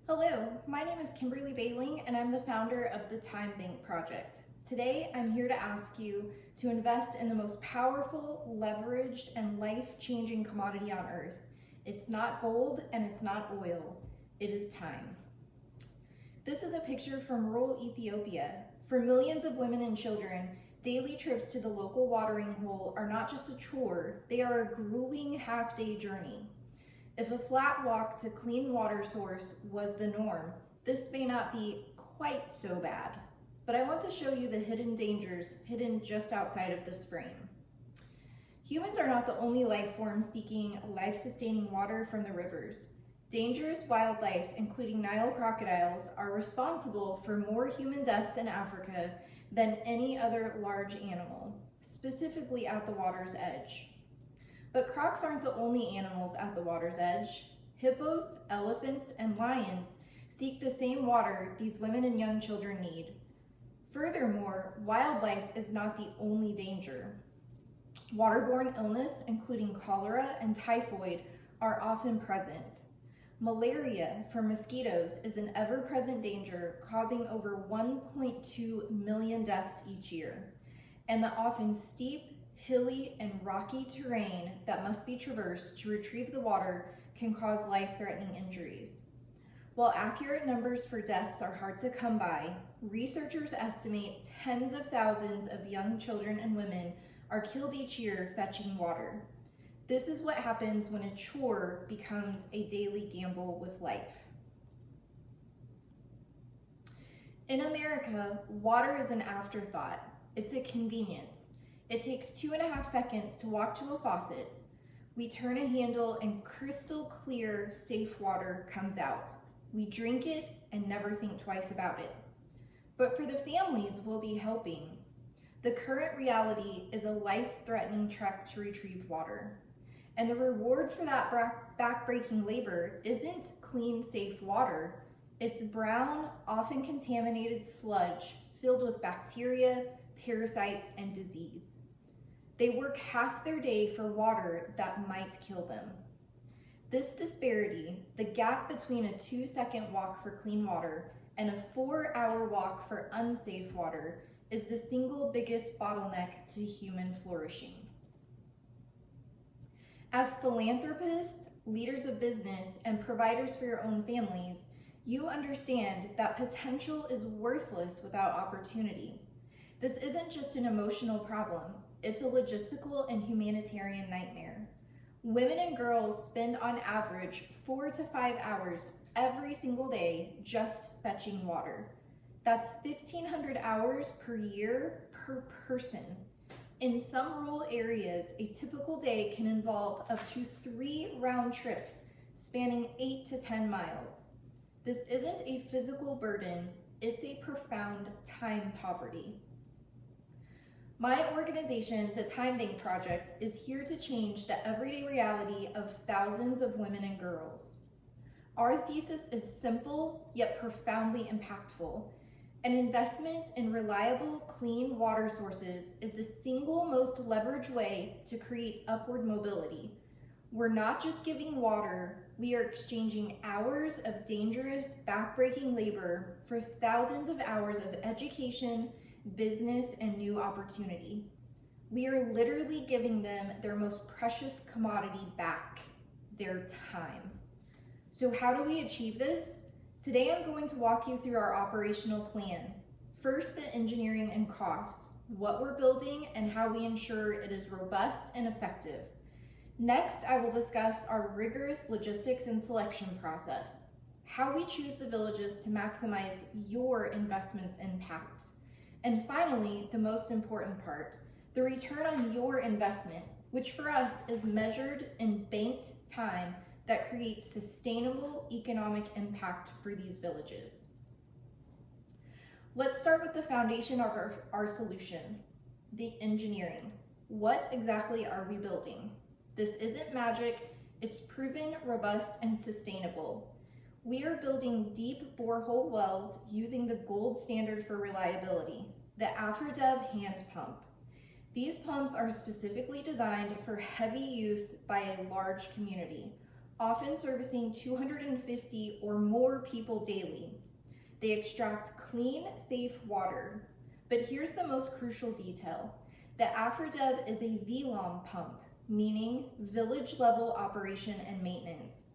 Hello, my name is Kimberly Bailing and I'm the founder of the Time Bank Project. Today, I'm here to ask you to invest in the most powerful, leveraged, and life-changing commodity on earth. It's not gold and it's not oil, it is time. This is a picture from rural Ethiopia. For millions of women and children, daily trips to the local watering hole are not just a chore, they are a grueling half-day journey. If a flat walk to clean water source was the norm, this may not be quite so bad. But I want to show you the hidden dangers hidden just outside of this frame. Humans are not the only life form seeking life-sustaining water from the rivers. Dangerous wildlife, including Nile crocodiles, are responsible for more human deaths in Africa than any other large animal, specifically at the water's edge. But crocs aren't the only animals at the water's edge. Hippos, elephants, and lions seek the same water these women and young children need. Furthermore, wildlife is not the only danger. Waterborne illness, including cholera and typhoid, are often present. Malaria from mosquitoes is an ever-present danger, causing over 1.2 million deaths each year. And the often steep, hilly, and rocky terrain that must be traversed to retrieve the water can cause life-threatening injuries. While accurate numbers for deaths are hard to come by, researchers estimate tens of thousands of young children and women are killed each year fetching water. This is what happens when a chore becomes a daily gamble with life. In America, water is an afterthought. It's a convenience. It takes 2.5 seconds to walk to a faucet. We turn a handle and crystal clear, safe water comes out. We drink it and never think twice about it. But for the families we'll be helping, the current reality is a life-threatening trek to retrieve water. And the reward for that back-breaking labor isn't clean, safe water. It's brown, often contaminated sludge filled with bacteria, parasites, and disease. They work half their day for water that might kill them. This disparity, the gap between a 2-second walk for clean water and a 4-hour walk for unsafe water, is the single biggest bottleneck to human flourishing. As philanthropists, leaders of business, and providers for your own families, you understand that potential is worthless without opportunity. This isn't just an emotional problem, it's a logistical and humanitarian nightmare. Women and girls spend on average 4 to 5 hours every single day just fetching water. That's 1,500 hours per year per person. In some rural areas, a typical day can involve up to 3 round trips spanning 8 to 10 miles. This isn't a physical burden, it's a profound time poverty. My organization, the Time Bank Project, is here to change the everyday reality of thousands of women and girls. Our thesis is simple, yet profoundly impactful. An investment in reliable, clean water sources is the single most leveraged way to create upward mobility. We're not just giving water, we are exchanging hours of dangerous, backbreaking labor for thousands of hours of education, business, and new opportunity. We are literally giving them their most precious commodity back, their time. So how do we achieve this? Today I'm going to walk you through our operational plan. First, the engineering and costs, what we're building and how we ensure it is robust and effective. Next, I will discuss our rigorous logistics and selection process, how we choose the villages to maximize your investment's impact. And finally, the most important part, the return on your investment, which for us is measured in banked time that creates sustainable economic impact for these villages. Let's start with the foundation of our solution, the engineering. What exactly are we building? This isn't magic, it's proven, robust, and sustainable. We are building deep borehole wells using the gold standard for reliability, the AfriDev hand pump. These pumps are specifically designed for heavy use by a large community. often servicing 250 or more people daily. They extract clean, safe water. But here's the most crucial detail. The AfriDev is a VLOM pump, meaning village level operation and maintenance.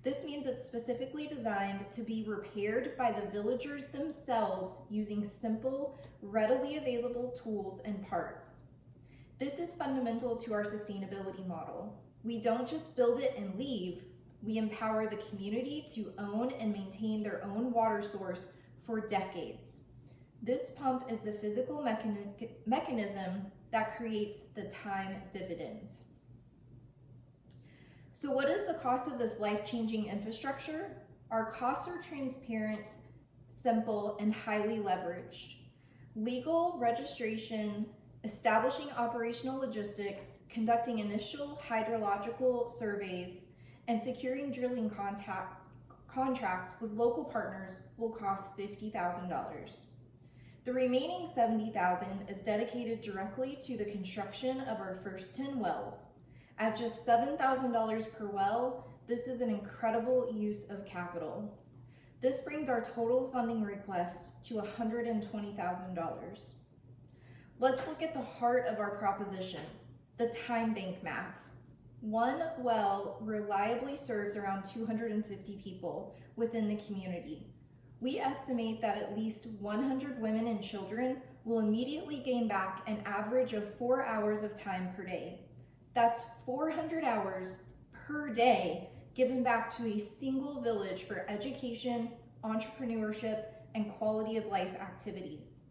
This means it's specifically designed to be repaired by the villagers themselves using simple, readily available tools and parts. This is fundamental to our sustainability model. We don't just build it and leave, we empower the community to own and maintain their own water source for decades. This pump is the physical mechanism that creates the time dividend. So what is the cost of this life-changing infrastructure? Our costs are transparent, simple, and highly leveraged. Legal registration, establishing operational logistics, conducting initial hydrological surveys, and securing drilling contracts with local partners will cost $50,000. The remaining $70,000 is dedicated directly to the construction of our first 10 wells. At just $7,000 per well, this is an incredible use of capital. This brings our total funding request to $120,000. Let's look at the heart of our proposition, the time bank math. One well reliably serves around 250 people within the community. We estimate that at least 100 women and children will immediately gain back an average of 4 hours of time per day. That's 400 hours per day given back to a single village for education, entrepreneurship, and quality of life activities.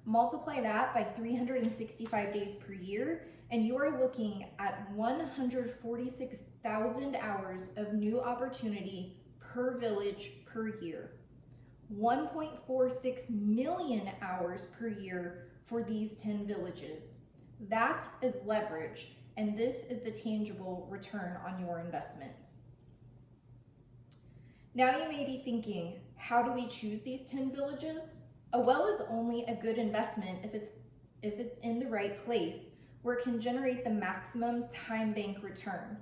Multiply that by 365 days per year, and you are looking at 146,000 hours of new opportunity per village per year. 1.46 million hours per year for these 10 villages. That is leverage, and this is the tangible return on your investment. Now you may be thinking, how do we choose these 10 villages? A well is only a good investment if it's in the right place where it can generate the maximum time bank return.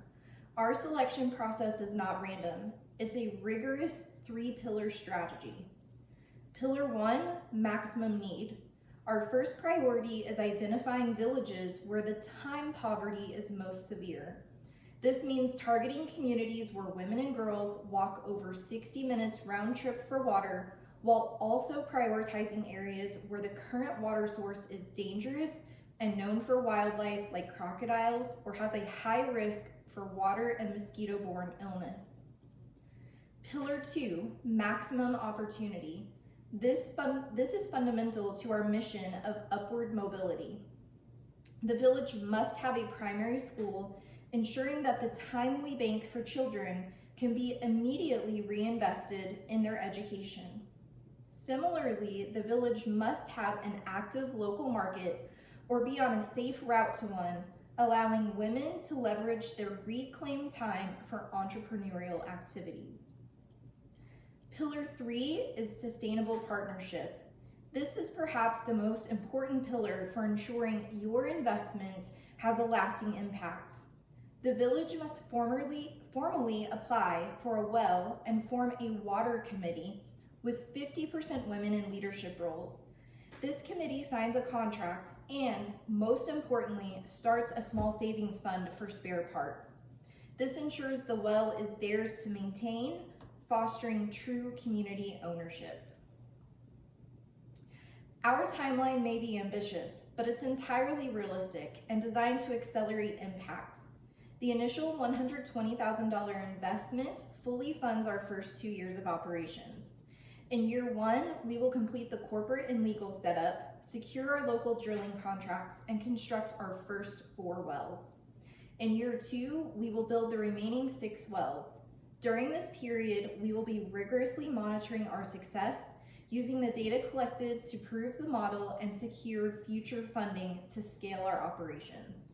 Our selection process is not random. It's a rigorous 3-pillar strategy. Pillar 1, maximum need. Our first priority is identifying villages where the time poverty is most severe. This means targeting communities where women and girls walk over 60 minutes round trip for water, while also prioritizing areas where the current water source is dangerous and known for wildlife like crocodiles or has a high risk for water and mosquito-borne illness. Pillar 2, maximum opportunity. This is fundamental to our mission of upward mobility. The village must have a primary school, ensuring that the time we bank for children can be immediately reinvested in their education. Similarly, the village must have an active local market or be on a safe route to one, allowing women to leverage their reclaimed time for entrepreneurial activities. Pillar 3 is sustainable partnership. This is perhaps the most important pillar for ensuring your investment has a lasting impact. The village must formally apply for a well and form a water committee with 50% women in leadership roles. This committee signs a contract and, most importantly, starts a small savings fund for spare parts. This ensures the well is theirs to maintain, fostering true community ownership. Our timeline may be ambitious, but it's entirely realistic and designed to accelerate impact. The initial $120,000 investment fully funds our first 2 years of operations. In year 1, we will complete the corporate and legal setup, secure our local drilling contracts, and construct our first 4 wells. In year 2, we will build the remaining 6 wells. During this period, we will be rigorously monitoring our success, using the data collected to prove the model and secure future funding to scale our operations.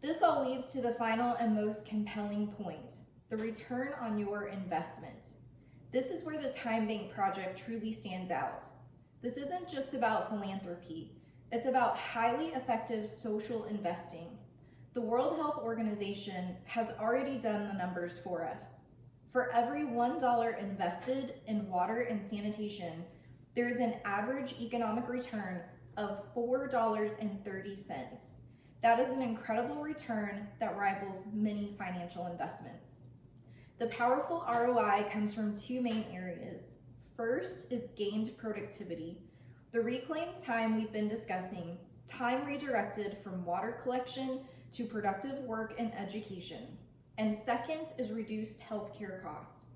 This all leads to the final and most compelling point, the return on your investment. This is where the Time Bank project truly stands out. This isn't just about philanthropy. It's about highly effective social investing. The World Health Organization has already done the numbers for us. For every $1 invested in water and sanitation, there is an average economic return of $4.30. That is an incredible return that rivals many financial investments. The powerful ROI comes from two main areas. First is gained productivity, the reclaimed time we've been discussing, time redirected from water collection to productive work and education. And second is reduced healthcare costs.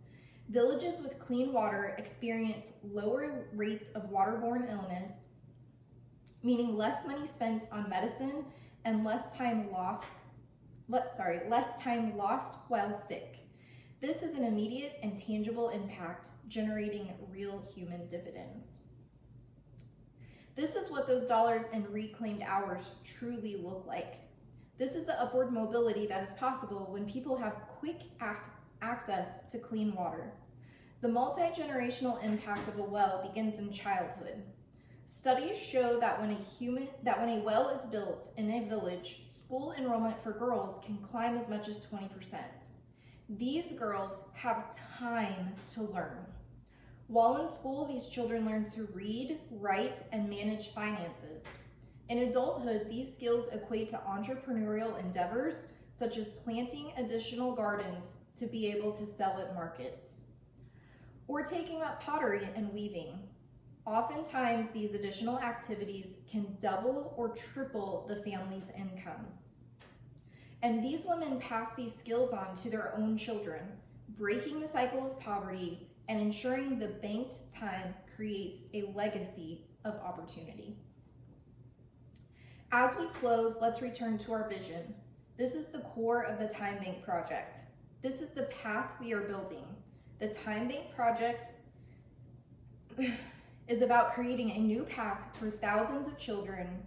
Villages with clean water experience lower rates of waterborne illness, meaning less money spent on medicine and less time lost while sick. This is an immediate and tangible impact, generating real human dividends. This is what those dollars in reclaimed hours truly look like. This is the upward mobility that is possible when people have quick access to clean water. The multi-generational impact of a well begins in childhood. Studies show that when a well is built in a village, school enrollment for girls can climb as much as 20%. These girls have time to learn. While in school, these children learn to read, write, and manage finances. In adulthood, these skills equate to entrepreneurial endeavors, such as planting additional gardens to be able to sell at markets, or taking up pottery and weaving. Oftentimes, these additional activities can double or triple the family's income. And these women pass these skills on to their own children, breaking the cycle of poverty and ensuring the banked time creates a legacy of opportunity. As we close, let's return to our vision. This is the core of the Time Bank Project. This is the path we are building. The Time Bank Project is about creating a new path for thousands of children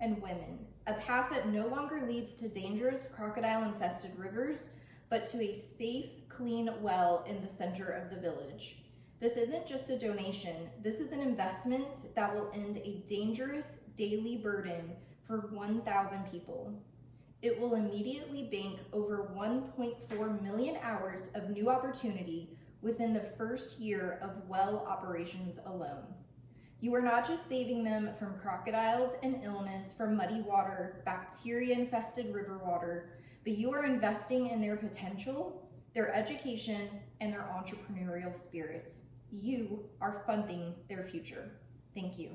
and women, a path that no longer leads to dangerous crocodile-infested rivers, but to a safe, clean well in the center of the village. This isn't just a donation. This is an investment that will end a dangerous daily burden for 1,000 people. It will immediately bank over 1.4 million hours of new opportunity within the first year of well operations alone. You are not just saving them from crocodiles and illness from muddy water, bacteria-infested river water, but you are investing in their potential, their education, and their entrepreneurial spirit. You are funding their future. Thank you.